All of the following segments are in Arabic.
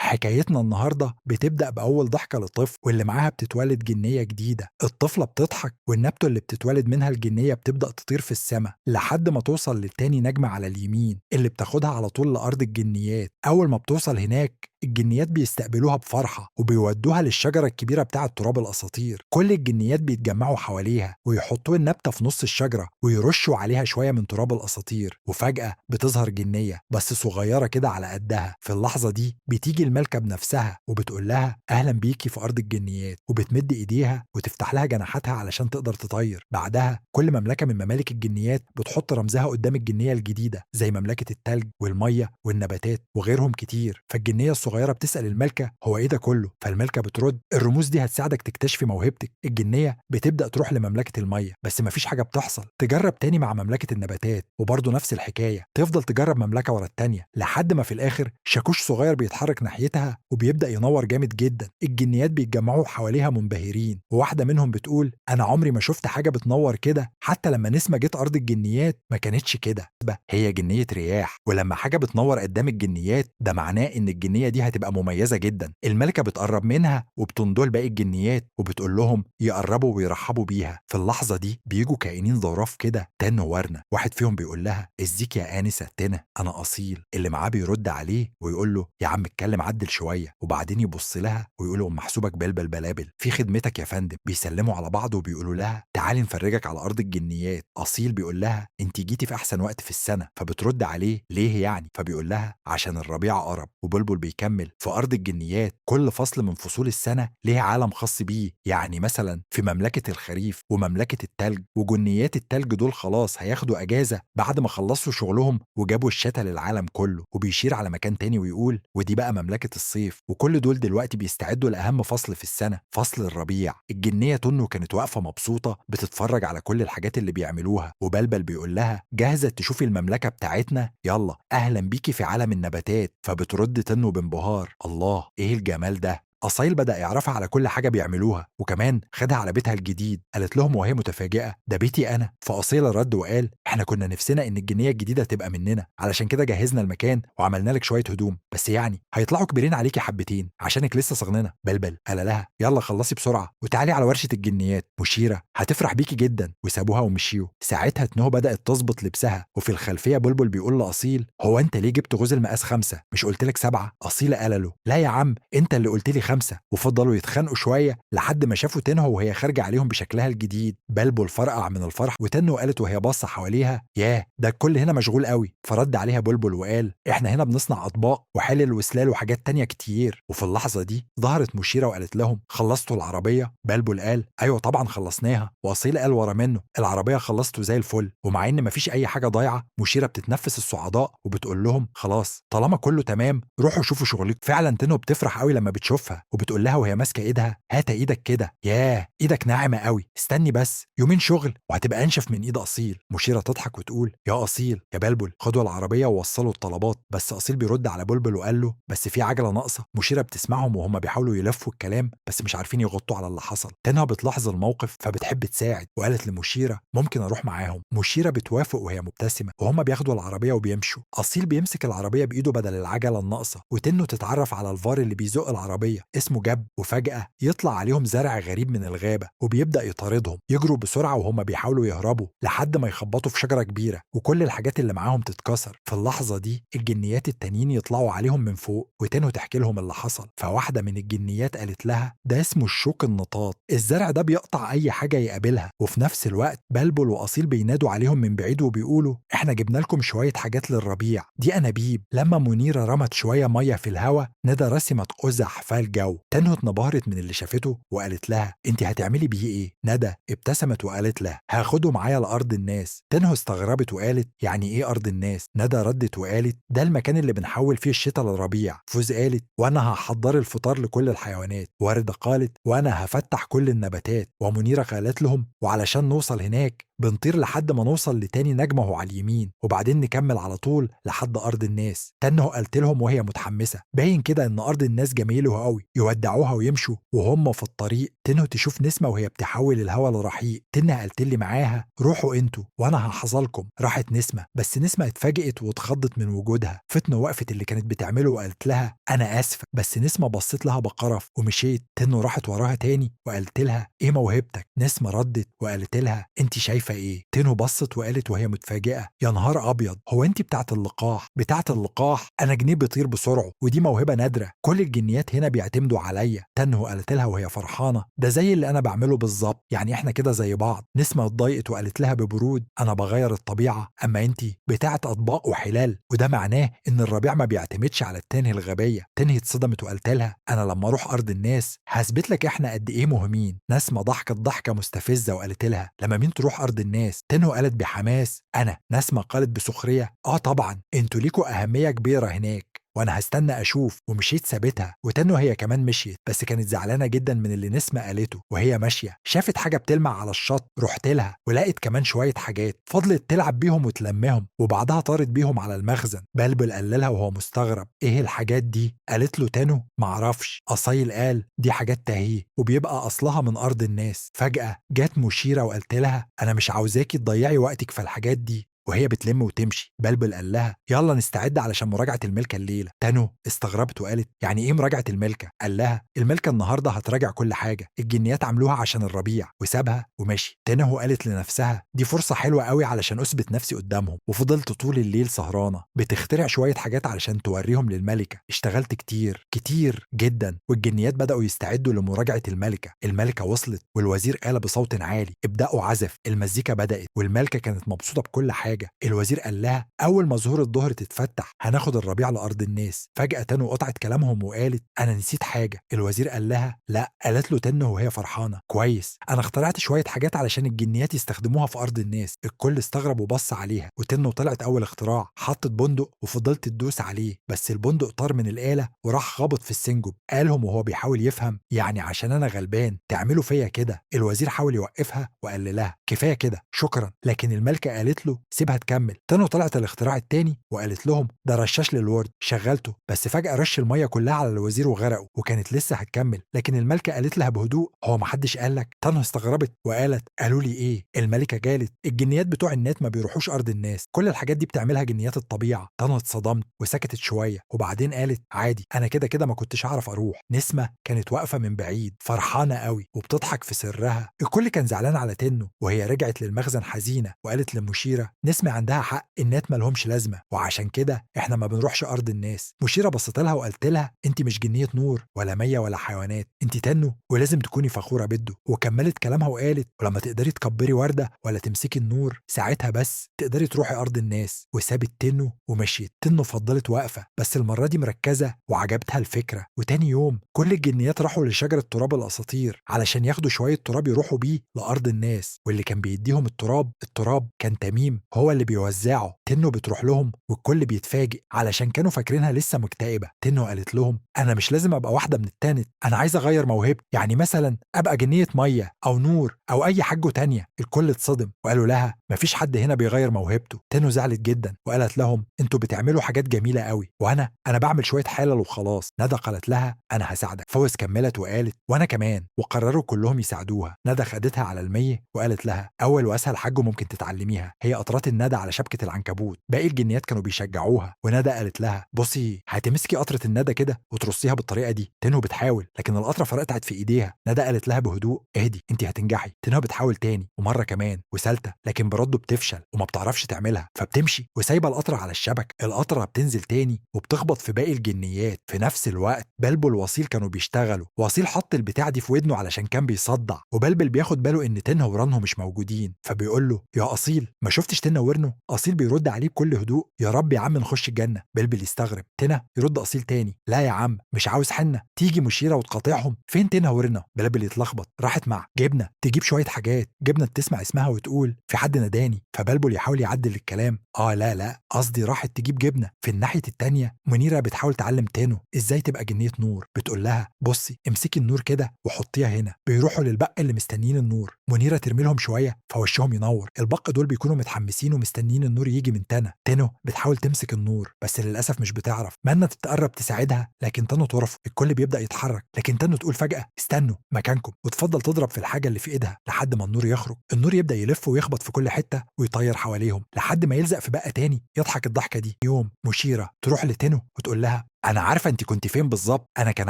حكايتنا النهاردة بتبدأ بأول ضحكة لطفل واللي معاها بتتولد جنية جديدة. الطفلة بتضحك والنبتة اللي بتتولد منها الجنية بتبدأ تطير في السماء لحد ما توصل للتاني نجمة على اليمين اللي بتاخدها على طول لأرض الجنيات. أول ما بتوصل هناك الجنيات بيستقبلوها بفرحة وبيودوها للشجرة الكبيرة بتاعة تراب الأساطير. كل الجنيات بيتجمعوا حواليها ويحطوا النبتة في نص الشجرة ويرشوا عليها شوية من تراب الأساطير، وفجأة بتظهر جنية بس صغيرة كده على قدها. في اللحظة دي بتيجي الملكة بنفسها وبتقول لها أهلا بيكي في أرض الجنيات، وبتمد إيديها وتفتح لها جناحاتها علشان تقدر تطير. بعدها كل مملكة من ممالك الجنيات بتحط رمزها قدام الجنية الجديدة، زي مملكة التلج والمية والنباتات وغيرهم كتير. فالجنية الصغيرة بتسأل الملكة هو إيه ده كله؟ فالملكة بترد الرموز دي هتساعدك تكتشفي موهبتك. الجنية بتبدأ تروح لمملكة المية بس مفيش حاجة بتحصل. تجرب تاني مع مملكة النباتات وبرضه نفس الحكاية. تفضل تجرب مملكة ورا التانية لحد ما في الآخر شاكوش صغير بيتحرك ناحيتها وبيبدأ ينور جامد جدا. الجنيات بيتجمعوا حواليها منبهرين، وواحدة منهم بتقول أنا عمري ما شفت حاجة بتنور كده، حتى لما نسمة جت أرض الجنيات ما كانتش كده. هي جنية رياح، ولما حاجة بتنور قدام الجنيات ده معناه إن الجنية دي هتبقى مميزة جدا. الملكة بتقرب منها وبتندل باقي الجنيات وبتقول لهم يقربوا ويرحبوا بيها. في اللحظة دي بيجوا كائنين ظراف كده تن وورنة. واحد فيهم بيقول لها ازيك يا آنسة تنة، أنا أصيل. اللي معاه بيرد عليه ويقول له يا عم اتكلم عدل شوية، وبعدين يبص لها ويقول له محسوبك بلبل بلابل في خدمتك يا فندم. بيسلموا على بعض وبيقولوا لها تعالي نفرجك على أرض الجنيات. أصيل بيقول لها انت جيتي في أحسن وقت في السنة. فبترد عليه ليه يعني؟ فبيقول لها عشان الربيع قرب. وبلبل بيكمل في أرض الجنيات كل فصل من فصول السنة ليه عالم خاص بيه. يعني مثلا في مملكة الخريف ومملكة التلج، وجنيات التلج دول خلاص هياخدوا أجازة بعد ما خلصوا شغلهم وجابوا الشتاء للعالم كله. وبيشير على مكان تاني ويقول ودي بقى مملكة الصيف، وكل دول دلوقتي بيستعدوا لأهم فصل في السنة، فصل الربيع. الجنية تنو كانت واقفة مبسوطة بتتفرج على كل الحاجات اللي بيعملوها، وبلبل بيقول لها جاهزة تشوفي المملكة بتاعتنا؟ يلا أهلا بيكي في عالم النباتات. فبترد تنو بانبهار الله إيه الجمال ده. أصيل بدأ يعرفها على كل حاجة بيعملوها، وكمان خدها على بيتها الجديد. قالت لهم وهي متفاجئة ده بيتي أنا. فأصيل رد وقال احنا كنا نفسنا إن الجنية الجديدة تبقى مننا، علشان كده جهزنا المكان وعملنا لك شوية هدوم، بس يعني هيطلعوا كبيرين عليكي حبتين عشانك لسه صغننة. بلبل قال لها يلا خلصي بسرعة وتعالي على ورشة الجنيات، مشيرة هتفرح بيكي جدا. وسابوها ومشيوا. ساعتها تنو بدأت تظبط لبسها، وفي الخلفية بلبل بيقول لأصيل هو أنت ليه جبت غزل مقاس 5؟ مش قلت لك 7؟ أصيل قال له لا يا عم أنت اللي قلت لي 5. وفضلوا يتخانقوا شوية لحد ما شافوا تنهو وهي خارجة عليهم بشكلها الجديد. بلبل فرقع من الفرح، وتنهو قالت وهي باصة حواليها ياه ده الكل هنا مشغول قوي. فرد عليها بلبل وقال احنا هنا بنصنع أطباق وحلل وسلال وحاجات تانية كتير. وفي اللحظة دي ظهرت مشيرة وقالت لهم خلصتوا العربية؟ بلبل قال ايوه طبعا خلصناها. واصيل قال ورا منه العربية خلصته زي الفل. ومع ان مفيش اي حاجة ضايعة مشيرة بتتنفس الصعداء وبتقول لهم خلاص طالما كله تمام روحوا شوفوا شغلكم. فعلا تنهو بتفرح قوي لما بتشوفها وبتقول لها وهي ماسكه ايدها هات ايدك كده، ياه ايدك ناعمه قوي، استني بس يومين شغل وهتبقى انشف من ايد اصيل. مشيره تضحك وتقول يا اصيل يا بلبل خدوا العربيه ووصلوا الطلبات. بس اصيل بيرد على بلبل وقال له بس في عجله ناقصه. مشيره بتسمعهم وهم بيحاولوا يلفوا الكلام بس مش عارفين يغطوا على اللي حصل. تنها بتلاحظ الموقف فبتحب تساعد وقالت لمشيره ممكن اروح معاهم. مشيره بتوافق وهي مبتسمه، وهم بياخدوا العربيه وبيمشوا. اصيل بيمسك العربيه بايده بدل العجله الناقصه، وتنه تتعرف على الفار اللي بيزق العربيه اسمه جب. وفجأة يطلع عليهم زرع غريب من الغابة وبيبدأ يطاردهم. يجروا بسرعة وهم بيحاولوا يهربوا لحد ما يخبطوا في شجرة كبيرة وكل الحاجات اللي معاهم تتكسر. في اللحظة دي الجنيات التانيين يطلعوا عليهم من فوق وتنهو تحكي لهم اللي حصل. فواحدة من الجنيات قالت لها ده اسمه الشوك النطاط، الزرع ده بيقطع أي حاجة يقابلها. وفي نفس الوقت بلبل وأصيل بينادوا عليهم من بعيد وبيقولوا احنا جبنا لكم شوية حاجات للربيع، دي أنابيب. لما منيرة رمت شوية مية في الهوا ندى رسمت قزح في الجو. تنهو اتنبهرت من اللي شافته وقالت لها انت هتعملي بيه ايه؟ ندى ابتسمت وقالت لها هاخده معايا لأرض الناس. تنهو استغربت وقالت يعني ايه أرض الناس؟ ندى ردت وقالت ده المكان اللي بنحول فيه الشتاء للربيع. فوز قالت وانا هحضر الفطار لكل الحيوانات. وردة قالت وانا هفتح كل النباتات. ومنيرة قالت لهم وعلشان نوصل هناك بنطير لحد ما نوصل لتاني نجمة وهو على اليمين، وبعدين نكمل على طول لحد أرض الناس. تنه قالت لهم وهي متحمسة، باين كده إن أرض الناس جميلة قوي، يودعوها ويمشوا. وهم في الطريق تنه تشوف نسمة وهي بتحول الهوا لرحيق. تنه قالت لي معاها روحوا انتوا وانا هحصلكم. راحت نسمة، بس نسمة اتفاجئت واتخضت من وجودها. فتنه وقفت اللي كانت بتعمله وقالت لها انا اسفة، بس نسمة بصت لها بقرف ومشيت. تنه راحت وراها تاني وقالت لها ايه موهبتك؟ نسمة ردت وقالت لها انت شايفة ايه؟ تنه بصت وقالت وهي متفاجئة يا نهار ابيض، هو انت بتاعت اللقاح؟ بتاعت اللقاح؟ انا جنيه بيطير بسرعه ودي موهبة نادرة، كل الجنيات هنا بيعتمدوا عليا. تنه قالت لها وهي فرحانة ده زي اللي انا بعمله بالظبط، يعني احنا كده زي بعض. نسمة اتضايقت وقالت لها ببرود انا بغير الطبيعة، اما انت بتاعت اطباق وحلال، وده معناه ان الربيع ما بيعتمدش على التنه الغبية. تنه اتصدمت وقالت لها انا لما اروح ارض الناس هثبت لك احنا قد ايه مهمين. نسمة ضحكت ضحكة مستفزة وقالت لها لما مين تروح ارض الناس؟ تنه قالت بحماس انا. نسمة قالت بسخرية اه طبعا انتوا ليكوا اهمية كبيرة هناك وانا هستنى اشوف. ومشيت سابتها. وتنو هي كمان مشيت، بس كانت زعلانه جدا من اللي نسمة قالته. وهي ماشيه شافت حاجه بتلمع على الشط، رحت لها ولقيت كمان شويه حاجات، فضلت تلعب بيهم وتلمهم، وبعدها طارت بيهم على المخزن. بلبل قال لها وهو مستغرب ايه الحاجات دي؟ قالت له تنو معرفش. اصيل قال دي حاجات تهيه وبيبقى اصلها من ارض الناس. فجاه جت مشيره وقالت لها انا مش عاوزاكي تضيعي وقتك في الحاجات دي، وهي بتلم وتمشي. بلبل قال لها يلا نستعد علشان مراجعة الملكة الليلة. تانو استغربت وقالت يعني ايه مراجعة الملكة؟ قال لها الملكة النهاردة هتراجع كل حاجة الجنيات عملوها عشان الربيع، وسابها ومشي. تانو قالت لنفسها دي فرصة حلوة قوي علشان اثبت نفسي قدامهم. وفضلت طول الليل سهرانة بتخترع شوية حاجات علشان توريهم للملكة. اشتغلت كتير كتير جدا، والجنيات بدأوا يستعدوا لمراجعة الملكة. الملكة وصلت والوزير قال بصوت عالي ابدأوا عزف. المزيكا بدأت والملكة كانت مبسوطة بكل حاجة. الوزير قال لها اول ما ظهور الظهر تتفتح هناخد الربيع لارض الناس. فجاه تنو قطعت كلامهم وقالت انا نسيت حاجه. الوزير قال لها لا. قالت له تنو وهي فرحانه كويس انا اخترعت شويه حاجات علشان الجنيات يستخدموها في ارض الناس. الكل استغرب وبص عليها. وتنو طلعت اول اختراع، حطت بندق وفضلت تدوس عليه، بس البندق طار من الاله وراح خبط في السنجب. قالهم وهو بيحاول يفهم يعني عشان انا غلبان تعملوا فيا كده؟ الوزير حاول يوقفها وقال لها كفايه كده شكرا، لكن الملكه قالت له سيبها تكمل. تنو طلعت الاختراع التاني وقالت لهم ده رشاش للورد، شغلته بس فجأة رش المية كلها على الوزير وغرقه. وكانت لسه هتكمل لكن الملكة قالت لها بهدوء هو محدش قالك؟ تنو استغربت وقالت قالوا لي ايه؟ الملكة قالت الجنيات بتوع النات ما بيروحوش ارض الناس، كل الحاجات دي بتعملها جنيات الطبيعة. تنو اتصدمت وسكتت شوية وبعدين قالت عادي انا كده كده ما كنتش اعرف اروح. نسمة كانت واقفة من بعيد فرحانة قوي وبتضحك في سرها. الكل كان زعلان على تنو وهي رجعت للمخزن حزينة وقالت للمشيرة نسمة عندها حق النات مالهمش لازمه وعشان كده احنا ما بنروحش ارض الناس. مشيره بصت لها وقالت لها انت مش جنيه نور ولا ميه ولا حيوانات، انت تنو ولازم تكوني فخوره بده. وكملت كلامها وقالت ولما تقدري تكبري ورده ولا تمسكي النور ساعتها بس تقدري تروحي ارض الناس. وسابت تنو ومشيت. تنو فضلت واقفه بس المره دي مركزه وعجبتها الفكره. وتاني يوم كل الجنيات راحوا لشجره تراب الاساطير علشان ياخدوا شويه تراب يروحوا بيه لارض الناس. واللي كان بيديهم التراب كان تميم هو اللي بيوزعه. تنو بتروح لهم والكل بيتفاجئ علشان كانوا فاكرينها لسه مكتئبه. تنو قالت لهم انا مش لازم ابقى واحده من التانت، انا عايزه اغير موهبتي، يعني مثلا ابقى جنيه ميه او نور او اي حاجه تانية. الكل اتصدم وقالوا لها مفيش حد هنا بيغير موهبته. تنو زعلت جدا وقالت لهم انتوا بتعملوا حاجات جميله قوي وانا بعمل شويه حلل وخلاص. ندى قالت لها انا هساعدك. فوز كملت وقالت وانا كمان، وقرروا كلهم يساعدوها. ندى خدتها على المية وقالت لها اول واسهل حاجه ممكن تتعلميها هي قطرات الندى على شبكه العنكبوت. باقي الجنيات كانوا بيشجعوها وندى قالت لها بصي هتمسكي قطره الندى كده وترصيها بالطريقه دي. تنو بتحاول لكن القطره فرقعت في ايديها. ندى قالت لها بهدوء اهدي انت هتنجحي. تنو بتحاول تاني ومره كمان وثالثه لكن برضه بتفشل وما بتعرفش تعملها، فبتمشي وسايبه القطره على الشبكه. القطره بتنزل تاني وبتخبط في باقي الجنيات. في نفس الوقت بلبل وصيل كانوا بيشتغلوا. وصيل حط البتاع دي في ودنه علشان كان بيصدع، وبلبل بياخد باله ان تنها ورانه مش موجودين، فبيقول له يا اصيل ما شفتش تنها ورنه؟ اصيل بيرد عليه بكل هدوء يا رب يا عم نخش الجنه. بلبل يستغرب. تنها يرد اصيل تاني لا يا عم مش عاوز حنه، تيجي مشيره وتقاطعهم. فين تنها ورنه؟ بلبل يتلخبط. راحت مع جبنه تجيب شويه حاجات. جبنه تسمع اسمها وتقول في حد ناداني. فبلبل يحاول يعدل الكلام لا قصدي راحت تجيب جبنه. في الناحيه التانيه منيره بتحاول تعلم تانو ازاي تبقى جنيه نور. بتقول لها بصي امسكي النور كده وحطيها هنا. بيروحوا للبق اللي مستنيين النور. منيرة ترمي لهم شوية فوشهم ينور. البق دول بيكونوا متحمسين ومستنيين النور يجي من تنو. تنو بتحاول تمسك النور بس للأسف مش بتعرف. منا تتقرب تساعدها لكن تنو ترفض. الكل بيبدأ يتحرك لكن تنو تقول فجأة استنوا مكانكم، وتفضل تضرب في الحاجة اللي في ايدها لحد ما النور يخرج. النور يبدأ يلف ويخبط في كل حتة ويطير حواليهم لحد ما يلزق في بقى تاني. يضحك الضحكة دي. يوم مشيرة تروح لتنو وتقول لها أنا عارفة أنت كنت فين بالظبط، أنا كان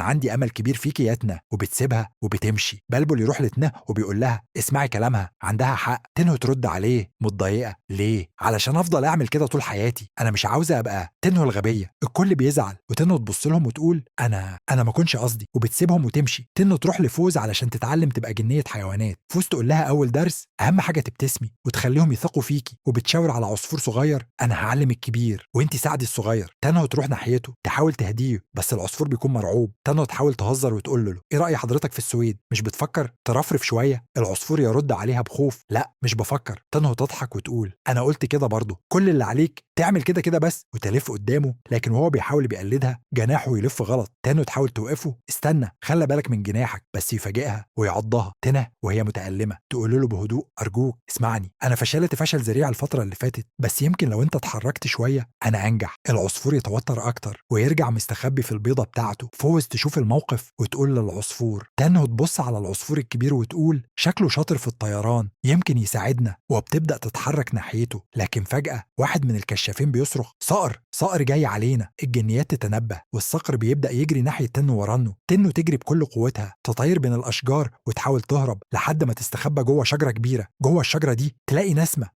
عندي أمل كبير فيكي يا تنا، وبتسيبها وبتمشي. بلبل يروح لتنا وبيقول لها اسمعي كلامها عندها حق. تنو ترد عليه متضايقة ليه؟ علشان أفضل أعمل كده طول حياتي، أنا مش عاوزة أبقى تنو الغبية. الكل بيزعل وتنو تبص لهم وتقول أنا ما كنش قصدي، وبتسيبهم وتمشي. تنو تروح لفوز علشان تتعلم تبقى جنية حيوانات. فوز تقول لها أول درس أهم حاجة تبتسمي وتخليهم يثقوا فيكي، وبتشاور على عصفور صغير أنا هعلم الكبير وأنت ساعدي الصغير. تنو تروح ناحيته تحاول تهديه بس العصفور بيكون مرعوب. تنو تحاول تهزر وتقول له ايه رأي حضرتك في السويد؟ مش بتفكر ترفرف شوية؟ العصفور يرد عليها بخوف لا مش بفكر. تنو تضحك وتقول انا قلت كده برضه، كل اللي عليك تعمل كده كده بس، وتلف قدامه. لكن وهو بيحاول بيقلدها جناحه يلف غلط. تنو تحاول توقفه استنى خلى بالك من جناحك، بس يفاجئها ويعضها. تنو وهي متألمة تقول له بهدوء ارجوك اسمعني، انا فشلت فشل ذريع الفترة اللي فاتت بس يمكن لو انت اتحركت شوية انا انجح. العصفور يتوتر اكتر ويرجع مستخبي في البيضة بتاعته. فوز تشوف الموقف وتقول للعصفور. تنو تبص على العصفور الكبير وتقول شكله شاطر في الطيران يمكن يساعدنا، وبتبدأ تتحرك ناحيته. لكن فجأة واحد من الكشافين بيصرخ صقر صقر جاي علينا. الجنيات تتنبه والصقر بيبدأ يجري ناحية تنو ورنه. تنو تجري بكل قوتها تطير بين الأشجار وتحاول تهرب لحد ما تستخبى جوه شجرة كبيرة. جوه الشجرة دي تلاقي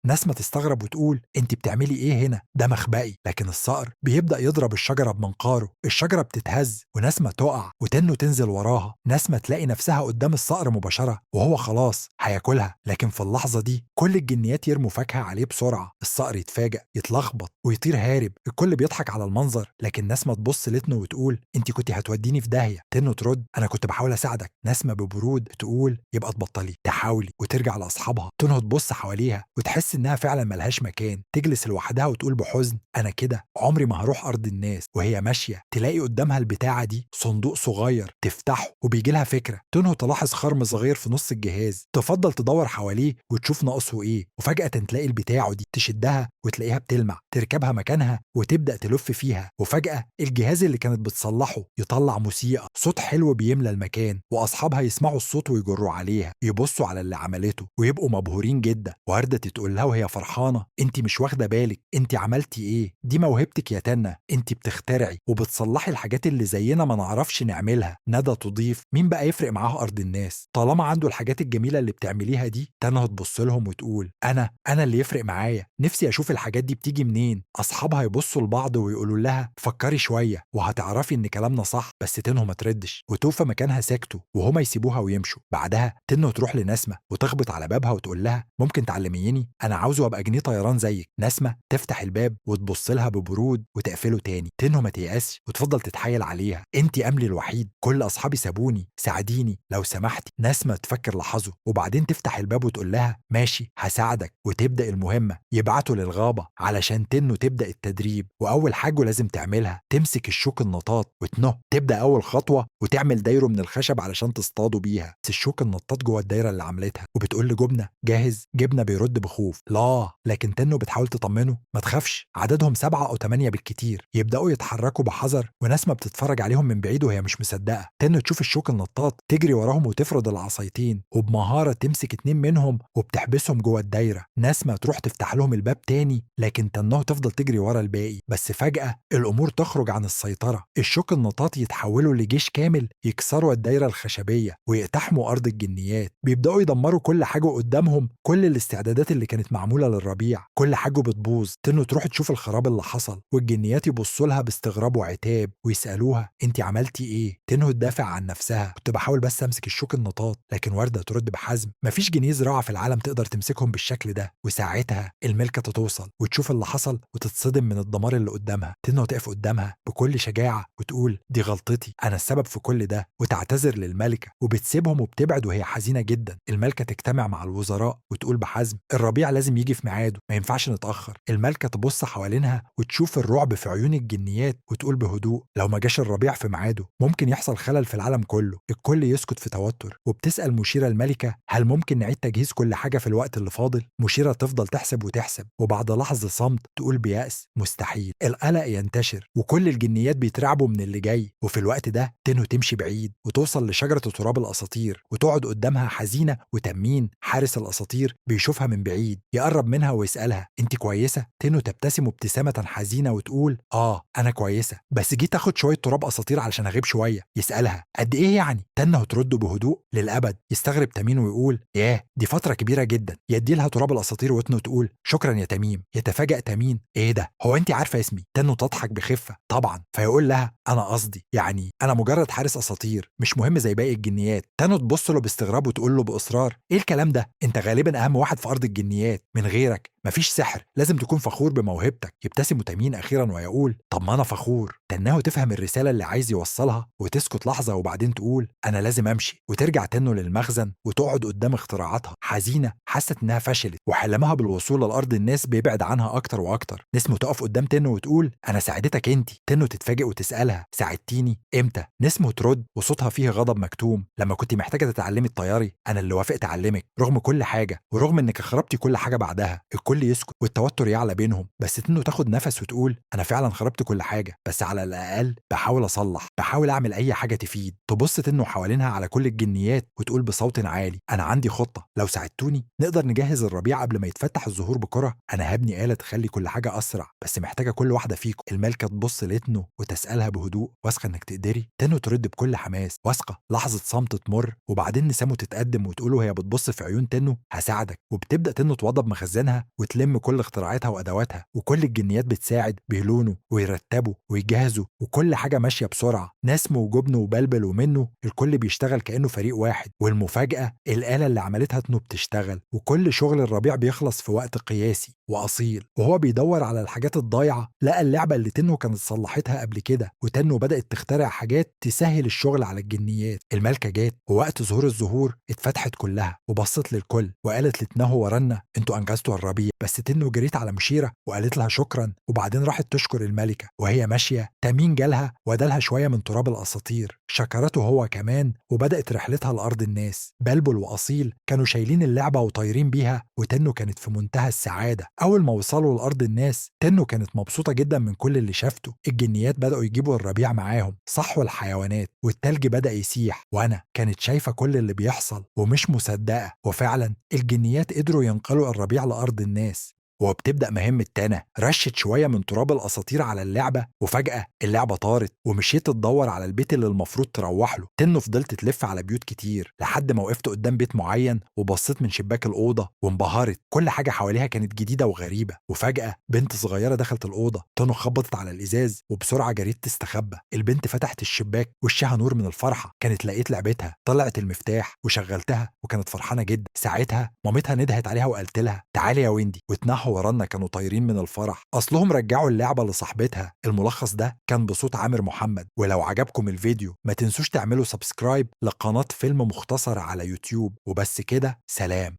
نسمة تستغرب وتقول انت بتعملي ايه هنا؟ ده مخبئي. لكن الصقر بيبدأ يضرب الشجرة بمنقاره. الشجرة بتتهز ونسمة تقع وتنو تنزل وراها. نسمة تلاقي نفسها قدام الصقر مباشرة وهو خلاص هياكلها. لكن في اللحظة دي كل الجنيات يرموا فاكهة عليه بسرعة. الصقر يتفاجئ يتلخبط ويطير هارب. الكل بيضحك على المنظر لكن نسمة تبص لتنو وتقول انت كنت هتوديني في داهية. تنو ترد انا كنت بحاول اساعدك. نسمة ببرود تقول يبقى تبطلي تحاولي وترجع لاصحابها. تنو تبص حواليها وتحس انها فعلا ملهاش مكان. تجلس لوحدها وتقول بحزن انا كده عمري ما هروح ارض الناس. وهي ماشية تلاقي قدامها البتاعة دي صندوق صغير تفتحه وبيجي لها فكرة. تنو تلاحظ خرم صغير في نص الجهاز تفضل تدور حواليه وتشوف ناقصه ايه. وفجأة تلاقي البتاعة دي تشدها وتلاقيها بتلمع. تركبها مكانها وتبدأ تلف فيها. وفجأة الجهاز اللي كانت بتصلحه يطلع موسيقى صوت حلو بيملى المكان. واصحابها يسمعوا الصوت ويجروا عليها يبصوا على اللي عملته ويبقوا مبهورين جدا. وردة تقول لها وهي فرحانة انت مش واخدة بالك انت عملتي ايه؟ دي موهبتك يا تنة، انت بتخترعي وبتصلحي الحاجات اللي زينا ما نعرفش نعملها. ندى تضيف مين بقى يفرق معاه ارض الناس طالما عنده الحاجات الجميلة اللي بتعمليها دي؟ تنة تبص لهم وتقول انا اللي يفرق معايا، نفسي اشوف الحاجات دي بتيجي منين. اصحابها يبصوا لبعض ويقولوا لها فكري شوية وهتعرفي ان كلامنا صح. بس تنه ما تردش وتوفى مكانها ساكتوا وهما يسيبوها ويمشوا. بعدها تنه تروح لنسمة وتخبط على بابها وتقول لها ممكن تعلميني؟ انا عاوزه ابقى جنيه طيران زيك. نسمة تفتح الباب وتبص لها ببرود وتقفله تاني. تنه ما تيأسش وتفضل تتحايل عليها انت املي الوحيد، كل اصحابي سابوني، ساعديني لو سمحتي. نسمة تفكر لحظه وبعدين تفتح الباب وتقول لها ماشي هساعدك. وتبدأ المهمة. يبعتوا للغابة علشان تنه تبدأ التدريب. واول حاجة لازم تعملها تمسك الشوك النطاط وتنه تبدأ اول خطوة وتعمل دايره من الخشب علشان تصطادوا بيها. بس الشوك النطاط جوه الدايره اللي عملتها وبتقول لجبنه جاهز. جبنه بيرد بخوف لا، لكن تنه بتحاول تطمنه ما تخافش عددهم 7 أو 8 بالكتير. يبداوا يتحركوا بحذر ونسمه بتتفرج عليهم من بعيد وهي مش مصدقه. تنه تشوف الشوك النطاط تجري وراهم وتفرد العصايتين وبمهاره تمسك 2 منهم وبتحبسهم جوه الدايره. نسمه تروح تفتح لهم الباب تاني لكن تنه تفضل تجري ورا الباقي. بس فجاه الامور تخرج عن السيطره. الشوك النطاط يتحولوا لجيش كامل يكسروا الدايره الخشبيه ويقتحموا ارض الجنيات. بيبداوا يدمروا كل حاجه قدامهم. كل الاستعدادات اللي كانت معموله للربيع كل حاجه بتبوظ. تنو تروح تشوف الخراب اللي حصل والجنيات يبصوا لها باستغراب وعتاب ويسالوها انت عملتي ايه؟ تنو تدافع عن نفسها كنت بحاول بس امسك الشوك النطاط. لكن ورده ترد بحزم مفيش جنيه زراعه في العالم تقدر تمسكهم بالشكل ده. وساعتها الملكه توصل وتشوف اللي حصل وتتصدم من الدمار اللي قدامها. تنو تقف قدامها بكل شجاعه وتقول دي غلطتي، انا السبب في كل ده، وتعتذر للملكه. وبتسيبهم وبتبعد وهي حزينه جدا. الملكه تجتمع مع الوزراء وتقول بحزم الربيع لازم يجي في ميعاده، ما ينفعش نتاخر. الملكه تبص حوالينها وتشوف الرعب في عيون الجنيات وتقول وتقول بهدوء لو ما جاش الربيع في ميعاده ممكن يحصل خلل في العالم كله. الكل يسكت في توتر، وبتسأل مشيرة الملكة هل ممكن نعيد تجهيز كل حاجة في الوقت اللي فاضل؟ مشيرة تفضل تحسب وتحسب، وبعد لحظة صمت تقول بيأس مستحيل. القلق ينتشر وكل الجنيات بيترعبوا من اللي جاي، وفي الوقت ده تنو تمشي بعيد وتوصل لشجرة تراب الأساطير وتقعد قدامها حزينة، وتمين حارس الأساطير بيشوفها من بعيد يقرب منها ويسألها انت كويسة؟ تنو تبتسم ابتسامة حزينة وتقول أنا كويسة، بس جيت أخد شوية تراب أساطير علشان أغيب شوية. يسألها قد إيه يعني؟ تنه ترد بهدوء للأبد. يستغرب تميم ويقول ياه دي فترة كبيرة جدا. يدي لها تراب الأساطير وتنو تقول شكرا يا تميم. يتفاجأ تميم ايه ده، هو انت عارفة اسمي؟ تنو تضحك بخفة طبعا، فيقول لها أنا قصدي يعني أنا مجرد حارس أساطير مش مهم زي باقي الجنيات. تنو تبص له باستغراب وتقول له بإصرار ايه الكلام ده، انت غالبا أهم واحد في أرض الجنيات، من غيرك مفيش سحر، لازم تكون فخور بموهبتك. يبتسم تميم أخيرا ويقول طب ما أنا فخور. تنه تفهم الرسالة اللي عايز يوصلها وتسكت لحظة وبعدين تقول أنا لازم أمشي، وترجع تنه للمخزن وتقعد قدام اختراعاتها حزينة، حست إنها فشلت وحلمها بالوصول لأرض الناس بيبعد عنها أكتر وأكتر. نسمة تقف قدام تنه وتقول أنا ساعدتك أنت. تنه تتفاجئ وتسألها ساعدتيني إمتى؟ نسمة ترد وصوتها فيه غضب مكتوم لما كنت محتاجة تتعلمي الطياري أنا اللي وافقت أعلمك رغم كل حاجة، ورغم إنك خربتي كل حاجة بعدها. الكل يسكت والتوتر يعلى بينهم، بس تنه تاخد نفس وتقول أنا فعلا خربت كل حاجة، بس على الأقل بحاول أصلح، بحاول أعمل أي حاجة تفيد. تبص تنه حوالينها على كل الجنيات وتقول بصوت عالي أنا عندي خطة، لو ساعدتوني نقدر نجهز الربيع قبل ما يتفتح الزهور بكرة. أنا هبني آلة تخلي كل حاجة أسرع، بس محتاجة كل واحدة فيكم. الملكة تبص لتنه وتسألها بهدوء واثقة إنك تقدري؟ تنه ترد بكل حماس واثقة. لحظة صمت تمر وبعدين نسمه تتقدم وتقول وهي بتبص في عيون تنه هساعدك. وبتبدأ تنه توضب مخزنها وتلم كل اختراعاتها وأدواتها، وكل الجنيات بتساعد بيلونوا ويرتبوا ويجهزوا، وكل حاجة ماشية بسرعة. نسمه وجبنه وبلبل ومنه الكل بيشتغل كأنه فريق واحد. والمفاجأة الآلة اللي عملتها تنو بتشتغل، وكل شغل الربيع بيخلص في وقت قياسي وأصيل. وهو بيدور على الحاجات الضايعة لقى اللعبة اللي تنو كانت صلحتها قبل كده، وتنو بدأت تخترع حاجات تسهل الشغل على الجنيات. الملكة جات ووقت ظهور الزهور اتفتحت كلها وبصت للكل وقالت لتنه ورنا انتوا أنجزتوا الربيع. بس تنو جريت على مشيرة وقالت لها شكرا، وبعدين راحت تشكر الملكة. وهي ماشية تمين جالها ودالها شوية من تراب الأساطير، شكرته هو كمان وبدأت رحلتها لأرض الناس. بلبل وأصيل كانوا شايلين اللعبة وطايرين بيها، وتنو كانت في منتهى السعادة. أول ما وصلوا لأرض الناس تنو كانت مبسوطة جدا من كل اللي شافته. الجنيات بدأوا يجيبوا الربيع معاهم، صحوا الحيوانات والتلج بدأ يسيح، وأنا كانت شايفة كل اللي بيحصل ومش مصدقة. وفعلا الجنيات قدروا ينقلوا الربيع لأرض الناس. وبتبدأ مهمة تانا رشت شوية من تراب الأساطير على اللعبة، وفجأة اللعبة طارت ومشيت تدور على البيت اللي المفروض تروح له. تنو فضلت تلف على بيوت كتير لحد ما وقفت قدام بيت معين وبصيت من شباك الأوضة وانبهرت. كل حاجة حواليها كانت جديدة وغريبة. وفجأة بنت صغيرة دخلت الأوضة. تنو خبطت على الإزاز وبسرعة جريت تستخبى. البنت فتحت الشباك وشها نور من الفرحة، كانت لقيت لعبتها. طلعت المفتاح وشغلتها وكانت فرحانة جدا. ساعتها مامتها ندهت عليها وقالت لها تعالي يا ويندي، واتنحوا ورانا كانوا طايرين من الفرح. أصلهم رجعوا اللعبة لصاحبتها. الملخص ده كان بصوت عامر محمد. ولو عجبكم الفيديو ما تنسوش تعملوا سبسكرايب لقناة فيلم مختصر على يوتيوب. وبس كده، سلام.